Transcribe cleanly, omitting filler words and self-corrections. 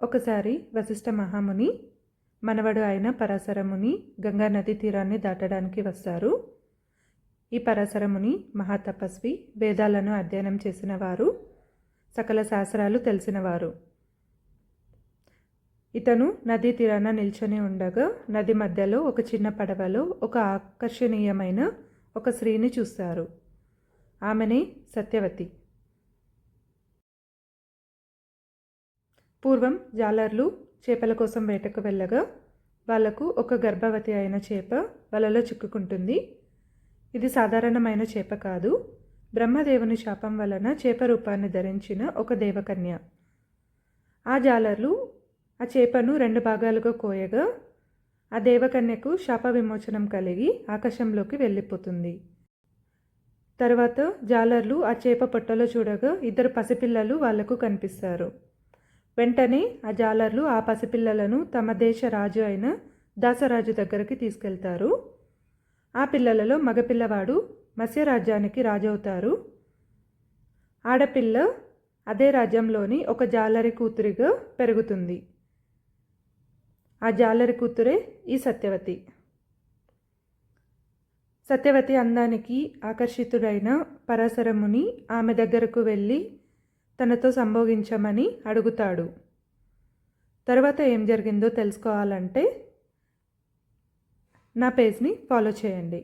ఒకసారి వశిష్ఠ మహాముని మనవడు అయిన పరాశరముని గంగా నది తీరాన్ని దాటడానికి వస్తారు. ఈ పరాశరముని మహాతపస్వి, వేదాలను అధ్యయనం చేసినవారు, సకల శాస్త్రాలు తెలిసినవారు. ఇతను నదీ తీరాన నిల్చొని ఉండగా నది మధ్యలో ఒక చిన్న పడవలో ఒక ఆకర్షణీయమైన ఒక స్త్రీని చూస్తారు. ఆమెనే సత్యవతి. పూర్వం జాలర్లు చేపల కోసం వేటకు వెళ్ళగా వాళ్లకు ఒక గర్భవతి అయిన చేప వలలో చిక్కుకుంటుంది. ఇది సాధారణమైన చేప కాదు, బ్రహ్మదేవుని శాపం వలన చేప రూపాన్ని ధరించిన ఒక దేవకన్య. ఆ జాలర్లు ఆ చేపను 2 భాగాలుగా కోయగా ఆ దేవకన్యకు శాప విమోచనం కలిగి ఆకాశంలోకి వెళ్ళిపోతుంది. తర్వాత జాలర్లు ఆ చేప పొట్టలో చూడగా 2 పసిపిల్లలు వాళ్లకు కనిపిస్తారు. వెంటనే ఆ జాలర్లు ఆ పసిపిల్లలను తమ దేశ రాజు అయిన దాసరాజు దగ్గరికి తీసుకెళ్తారు. ఆ పిల్లలలో మగపిల్లవాడు మత్స్యరాజ్యానికి రాజవుతారు. ఆడపిల్ల అదే రాజ్యంలోని ఒక జాలరి కూతురిగా పెరుగుతుంది. ఆ జాలరి కూతురే ఈ సత్యవతి. సత్యవతి అందానికి ఆకర్షితుడైన పరాశరముని ఆమె దగ్గరకు వెళ్ళి తనతో సంభోగించమని అడుగుతాడు. తర్వాత ఏం జరిగిందో తెలుసుకోవాలంటే నా పేజ్ని ఫాలో చేయండి.